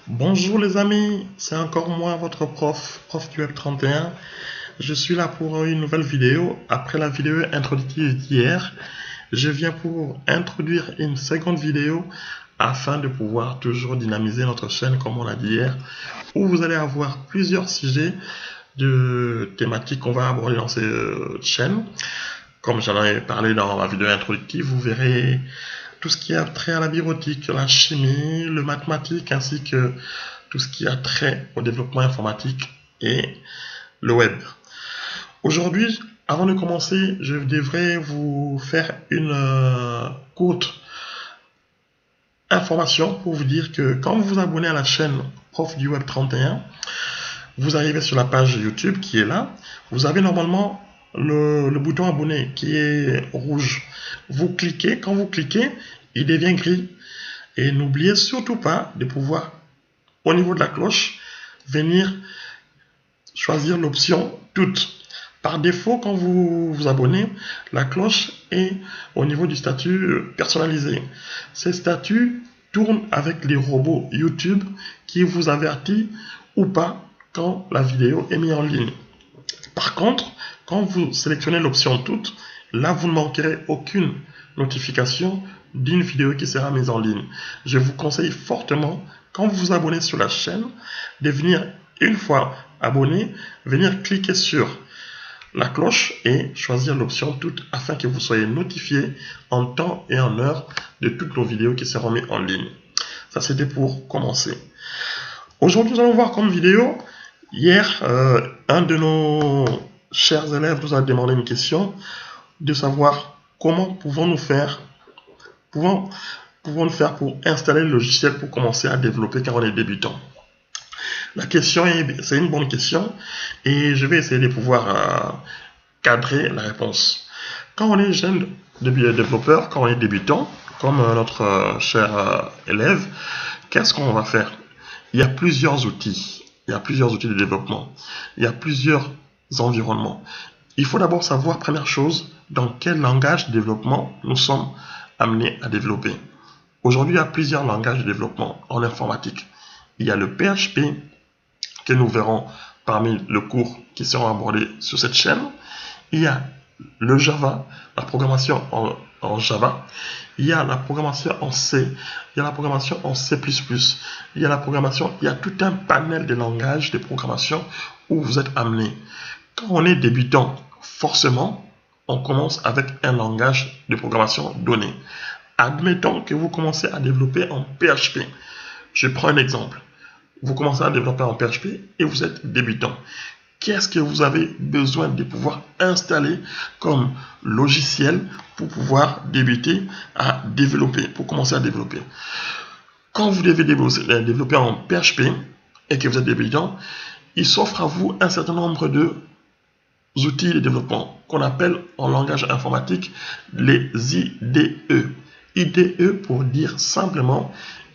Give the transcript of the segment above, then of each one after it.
Bonjour les amis, c'est encore moi, votre prof du Web 31. Je suis là pour une nouvelle vidéo. Après la vidéo introductive d'hier, je viens pour introduire une seconde vidéo afin de pouvoir toujours dynamiser notre chaîne comme on l'a dit hier, où vous allez avoir plusieurs sujets de thématiques qu'on va aborder dans cette chaîne. Comme j'en avais parlé dans ma vidéo introductive, vous verrez tout ce qui a trait à la bureautique, la chimie, le mathématique, ainsi que tout ce qui a trait au développement informatique et le web. Aujourd'hui, avant de commencer, je devrais vous faire une courte information pour vous dire que quand vous vous abonnez à la chaîne Prof du Web 31, vous arrivez sur la page YouTube qui est là. Vous avez normalement le bouton abonner qui est rouge. Vous cliquez, quand vous cliquez, il devient gris. Et n'oubliez surtout pas de pouvoir, au niveau de la cloche, venir choisir l'option toutes. Par défaut, quand vous vous abonnez, la cloche est au niveau du statut personnalisé. Ces statuts tournent avec les robots YouTube qui vous avertissent ou pas quand la vidéo est mise en ligne. Par contre, quand vous sélectionnez l'option toutes, là vous ne manquerez aucune notification d'une vidéo qui sera mise en ligne. Je vous conseille fortement, quand vous vous abonnez sur la chaîne, de venir, une fois abonné, venir cliquer sur la cloche et choisir l'option toutes afin que vous soyez notifié en temps et en heure de toutes nos vidéos qui seront mises en ligne. Ça, c'était pour commencer. Aujourd'hui, nous allons voir comme vidéo. Hier, un de nos chers élèves nous a demandé une question de savoir comment pouvons-nous faire pour installer le logiciel pour commencer à développer quand on est débutant. La question c'est une bonne question et je vais essayer de pouvoir cadrer la réponse. Quand on est jeune développeur, quand on est débutant, comme notre cher élève, qu'est-ce qu'on va faire? Il y a plusieurs outils. Il y a plusieurs outils de développement. Il y a plusieurs environnements. Il faut d'abord savoir, première chose, dans quel langage de développement nous sommes amenés à développer. Aujourd'hui, il y a plusieurs langages de développement en informatique. Il y a le PHP, que nous verrons parmi le cours qui seront abordés sur cette chaîne. Il y a le Java, la programmation en Java. Il y a la programmation en C. Il y a la programmation en C++. Il y a la programmation, il y a tout un panel de langages de programmation où vous êtes amené. Quand on est débutant, forcément, on commence avec un langage de programmation donné. Admettons que vous commencez à développer en PHP. Je prends un exemple. Vous commencez à développer en PHP et vous êtes débutant. Qu'est-ce que vous avez besoin de pouvoir installer comme logiciel pour pouvoir débuter à développer, pour commencer à développer? Quand vous devez développer en PHP et que vous êtes débutant, il s'offre à vous un certain nombre de outils de développement qu'on appelle en langage informatique les IDE. IDE pour dire simplement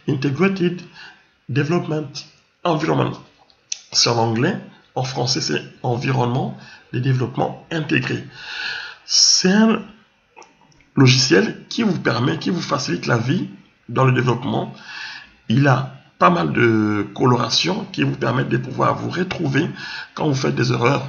Integrated Development Environment. C'est en anglais, en français c'est environnement de développement intégré. C'est un logiciel qui vous permet, qui vous facilite la vie dans le développement. Il a pas mal de colorations qui vous permettent de pouvoir vous retrouver quand vous faites des erreurs.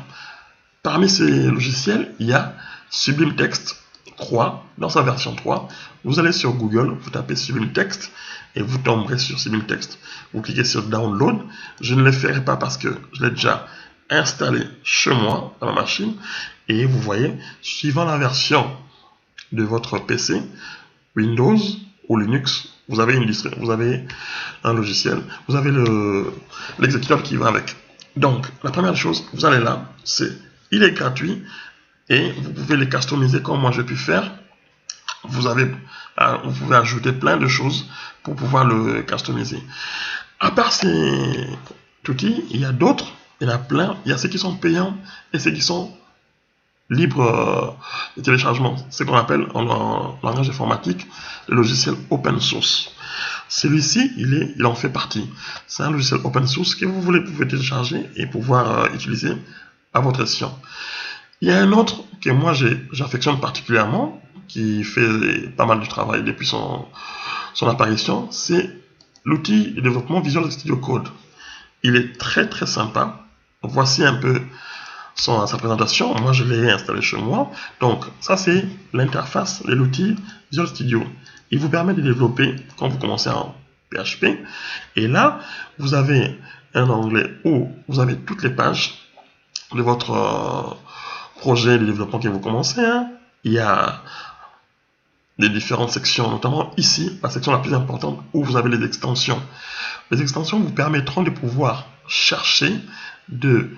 Parmi ces logiciels, il y a Sublime Text 3, dans sa version 3. Vous allez sur Google, vous tapez Sublime Text et vous tomberez sur Sublime Text. Vous cliquez sur Download. Je ne le ferai pas parce que je l'ai déjà installé chez moi, dans ma machine. Et vous voyez, suivant la version de votre PC, Windows ou Linux, vous avez un logiciel, vous avez l'exécuteur qui va avec. Donc, la première chose, vous allez là, il est gratuit et vous pouvez le customiser comme moi j'ai pu faire. Vous pouvez ajouter plein de choses pour pouvoir le customiser. À part ces outils, il y a d'autres, il y en a plein. Il y a ceux qui sont payants et ceux qui sont libres de téléchargement. C'est ce qu'on appelle en langage informatique le logiciel open source. Celui-ci, il en fait partie. C'est un logiciel open source que vous pouvez télécharger et pouvoir utiliser à votre escient. Il y a un autre que moi j'affectionne particulièrement, qui fait pas mal de travail depuis son apparition, c'est l'outil de développement Visual Studio Code. Il est très très sympa. Voici un peu sa présentation. Moi, je l'ai installé chez moi. Donc, ça, c'est l'interface de l'outil Visual Studio. Il vous permet de développer quand vous commencez en PHP. Et là, vous avez un onglet où vous avez toutes les pages de votre projet de développement que vous commencez. Il y a des différentes sections, notamment ici, la section la plus importante où vous avez les extensions. Les extensions vous permettront de pouvoir chercher de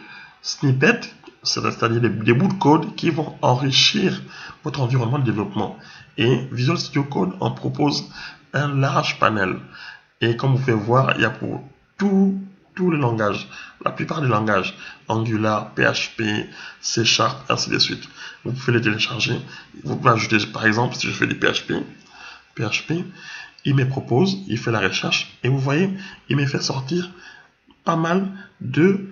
snippets, c'est-à-dire des bouts de code qui vont enrichir votre environnement de développement. Et Visual Studio Code en propose un large panel. Et comme vous pouvez voir, il y a pour tous les langages, la plupart des langages, Angular, PHP, C#, ainsi de suite. Vous pouvez les télécharger. Vous pouvez ajouter, par exemple, si je fais du PHP, il me propose, il fait la recherche, et vous voyez, il me fait sortir pas mal de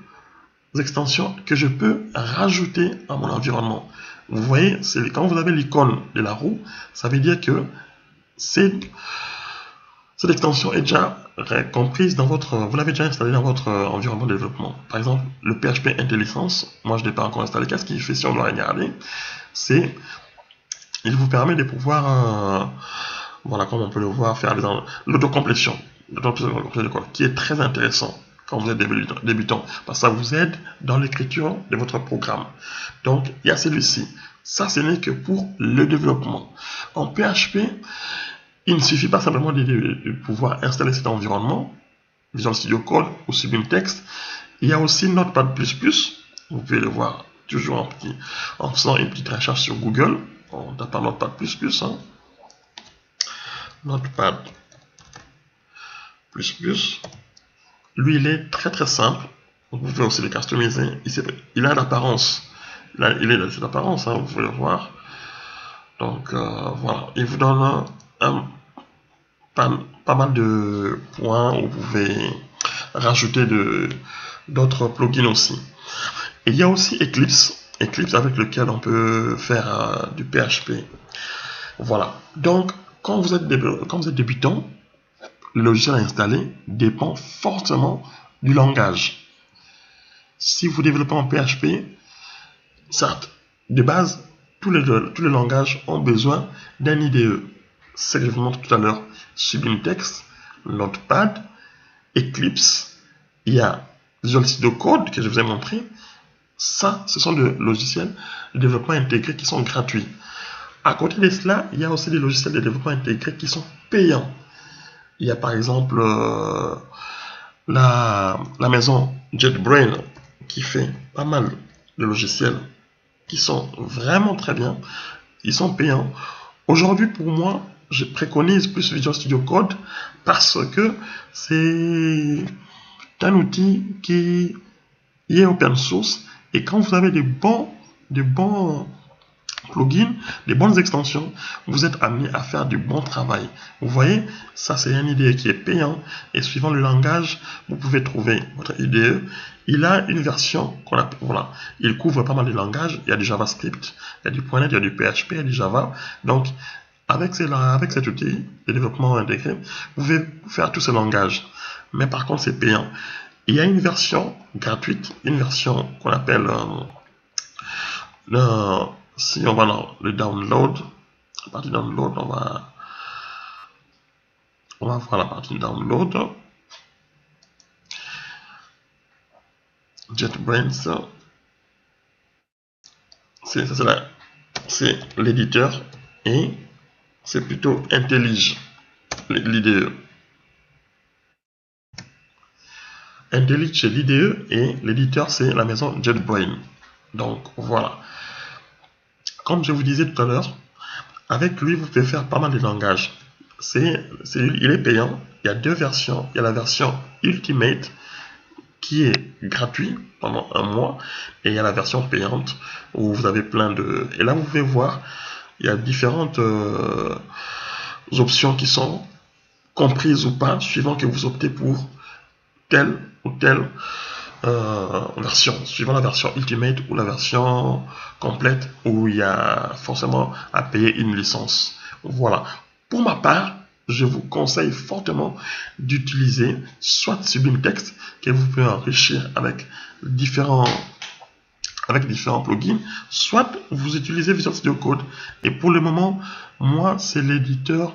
extensions que je peux rajouter à mon environnement. Vous voyez, quand vous avez l'icône de la roue, ça veut dire que cette extension est déjà comprise dans vous l'avez déjà installée dans votre environnement de développement. Par exemple, le PHP IntelliSense, moi je ne l'ai pas encore installé. Qu'est-ce qu'il fait si on doit regarder? Il vous permet de pouvoir, voilà, comme on peut le voir, faire l'autocomplétion, qui est très intéressant quand vous êtes débutant, parce que ça vous aide dans l'écriture de votre programme. Donc, il y a celui-ci. Ça, ce n'est que pour le développement. En PHP, il ne suffit pas simplement de pouvoir installer cet environnement, Visual Studio Code ou Sublime Text. Il y a aussi Notepad++. Vous pouvez le voir toujours en faisant une petite recherche sur Google. On tape Notepad++. Notepad++. Lui, il est très très simple. Vous pouvez aussi le customiser. Il a l'apparence. Il est de cette apparence, vous pouvez le voir. Donc voilà, il vous donne pas mal de points où vous pouvez rajouter d'autres plugins aussi. Et il y a aussi Eclipse avec lequel on peut faire du PHP. Voilà. Donc, quand vous êtes débutant, le logiciel à installer dépend fortement du langage. Si vous développez en PHP, certes, de base, tous les langages ont besoin d'un IDE. C'est ce que je vous montre tout à l'heure. Sublime Text, Notepad, Eclipse, il y a Visual Studio Code que je vous ai montré. Ça, ce sont des logiciels de développement intégré qui sont gratuits. À côté de cela, il y a aussi des logiciels de développement intégré qui sont payants. Il y a par exemple la maison JetBrains qui fait pas mal de logiciels qui sont vraiment très bien. Ils sont payants. Aujourd'hui, pour moi, je préconise plus Visual Studio Code parce que c'est un outil qui est open source, et quand vous avez des bons plugins, des bonnes extensions, vous êtes amené à faire du bon travail. Vous voyez, ça c'est un IDE qui est payant, et suivant le langage, vous pouvez trouver votre IDE. Il a une version qu'on appelle, voilà, il couvre pas mal de langages. Il y a du JavaScript, il y a du .NET, il y a du PHP, il y a du Java. Donc, avec cet outil de développement intégré, vous pouvez faire tous ces langages. Mais par contre, c'est payant. Il y a une version gratuite, une version qu'on appelle, si on va dans le download, à partir de download, on va voir la partie download. JetBrains, c'est l'éditeur, et c'est plutôt IntelliJ, l'IDE. IntelliJ c'est l'IDE, et l'éditeur c'est la maison JetBrains. Donc voilà. Comme je vous disais tout à l'heure, avec lui vous pouvez faire pas mal de langages. Il est payant. Il y a deux versions. Il y a la version Ultimate qui est gratuite pendant un mois, et il y a la version payante où vous avez plein de... Et là vous pouvez voir, il y a différentes options qui sont comprises ou pas, suivant que vous optez pour telle ou telle version, suivant la version Ultimate ou la version complète, où il y a forcément à payer une licence. Voilà. Pour ma part, je vous conseille fortement d'utiliser soit Sublime Text, que vous pouvez enrichir avec différents plugins, soit vous utilisez Visual Studio Code. Et pour le moment, moi, c'est l'éditeur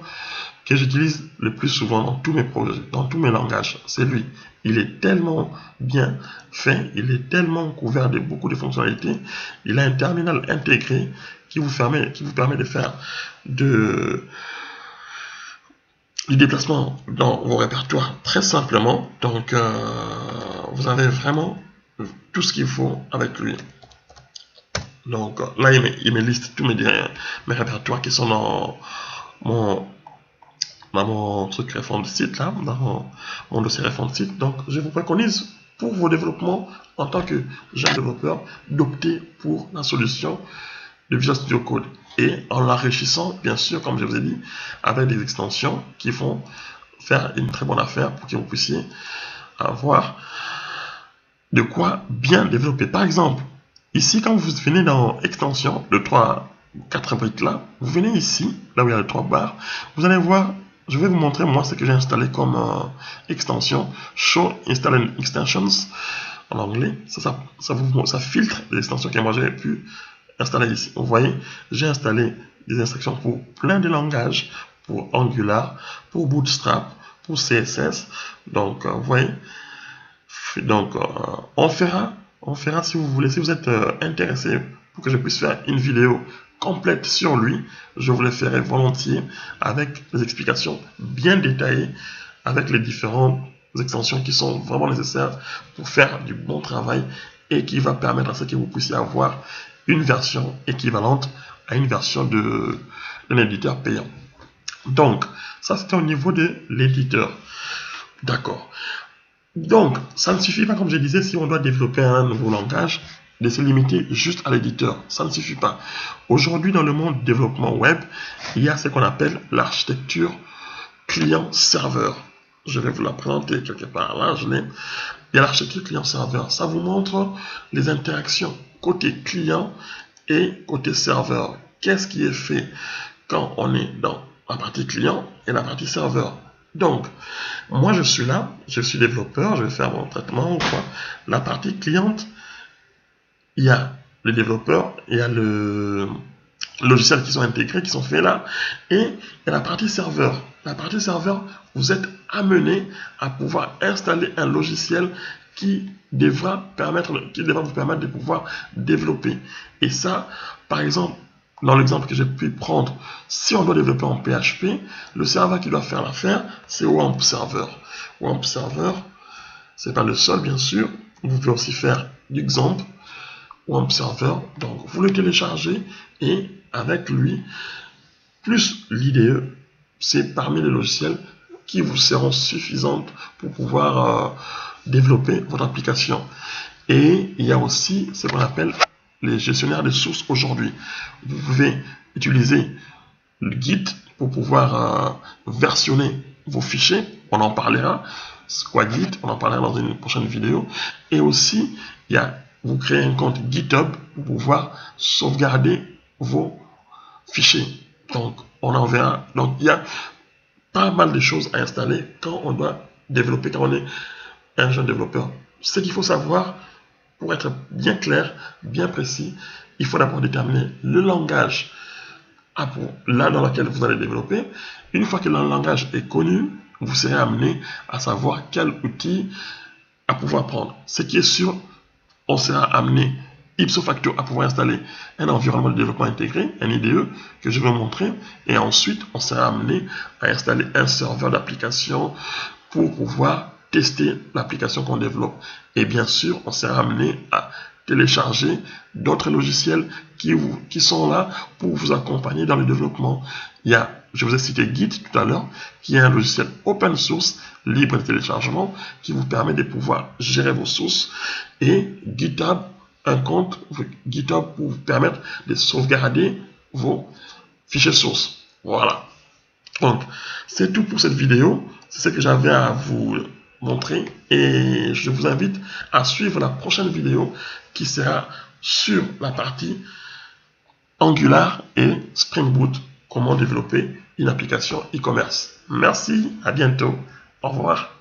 que j'utilise le plus souvent dans tous mes projets, dans tous mes langages. C'est lui. Il est tellement bien fait, il est tellement couvert de beaucoup de fonctionnalités. Il a un terminal intégré qui vous permet de faire du déplacement dans vos répertoires très simplement. Donc, vous avez vraiment tout ce qu'il faut avec lui. Donc là, il me liste tous mes répertoires qui sont dans mon truc réforme de site, là, dans mon dossier réforme de site. Donc, je vous préconise pour vos développements en tant que jeune développeur d'opter pour la solution de Visual Studio Code et en l'enrichissant, bien sûr, comme je vous ai dit, avec des extensions qui vont faire une très bonne affaire pour que vous puissiez avoir de quoi bien développer. Par exemple, ici, quand vous venez dans extension, le 4 briques là, vous venez ici, là où il y a les 3 barres, vous allez voir, je vais vous montrer moi ce que j'ai installé comme extension, Show Install Extensions en anglais. Ça filtre les extensions que moi j'ai pu installer ici. Vous voyez, j'ai installé des instructions pour plein de langages, pour Angular, pour Bootstrap, pour CSS. Donc, vous voyez, donc on fera si vous voulez, si vous êtes intéressé pour que je puisse faire une vidéo complète sur lui, je vous le ferai volontiers avec des explications bien détaillées, avec les différentes extensions qui sont vraiment nécessaires pour faire du bon travail et qui va permettre à ce que vous puissiez avoir une version équivalente à une version d'un éditeur payant. Donc, ça c'était au niveau de l'éditeur. D'accord. Donc, ça ne suffit pas, comme je disais, si on doit développer un nouveau langage, de se limiter juste à l'éditeur. Ça ne suffit pas. Aujourd'hui, dans le monde du développement web, il y a ce qu'on appelle l'architecture client-serveur. Je vais vous la présenter quelque part là. Il y a l'architecture client-serveur. Ça vous montre les interactions côté client et côté serveur. Qu'est-ce qui est fait quand on est dans la partie client et la partie serveur? Donc, moi je suis là, je suis développeur, je vais faire mon traitement ou quoi. La partie cliente, il y a le développeur, il y a le logiciel qui sont intégrés, qui sont faits là, et il y a la partie serveur. La partie serveur, vous êtes amené à pouvoir installer un logiciel qui devra vous permettre de pouvoir développer. Et ça, par exemple, dans l'exemple que j'ai pu prendre, si on doit développer en PHP, le serveur qui doit faire l'affaire, c'est WAMP Server. WAMP Server, c'est pas le seul, bien sûr. Vous pouvez aussi faire du XAMPP, WAMP Server. Donc, vous le téléchargez et avec lui, plus l'IDE, c'est parmi les logiciels qui vous seront suffisants pour pouvoir développer votre application. Et il y a aussi ce qu'on appelle les gestionnaires de sources aujourd'hui. Vous pouvez utiliser le Git pour pouvoir versionner vos fichiers. On en parlera. C'est quoi Git? On en parlera dans une prochaine vidéo. Et aussi, vous créez un compte GitHub pour pouvoir sauvegarder vos fichiers. Donc, on en verra. Donc, il y a pas mal de choses à installer quand on doit développer, quand on est un jeune développeur. Ce qu'il faut savoir, pour être bien clair, bien précis, il faut d'abord déterminer le langage là dans lequel vous allez développer. Une fois que le langage est connu, vous serez amené à savoir quel outil à pouvoir prendre. Ce qui est sûr, on sera amené ipso facto à pouvoir installer un environnement de développement intégré, un IDE, que je vais montrer, et ensuite on sera amené à installer un serveur d'application pour pouvoir tester l'application qu'on développe. Et bien sûr, on sera amené à télécharger d'autres logiciels qui sont là pour vous accompagner dans le développement. Je vous ai cité Git tout à l'heure, qui est un logiciel open source, libre de téléchargement, qui vous permet de pouvoir gérer vos sources, et GitHub, un compte GitHub pour vous permettre de sauvegarder vos fichiers sources. Voilà. Donc, c'est tout pour cette vidéo. C'est ce que j'avais à vous montrer et je vous invite à suivre la prochaine vidéo qui sera sur la partie Angular et Spring Boot, comment développer une application e-commerce. Merci, à bientôt. Au revoir.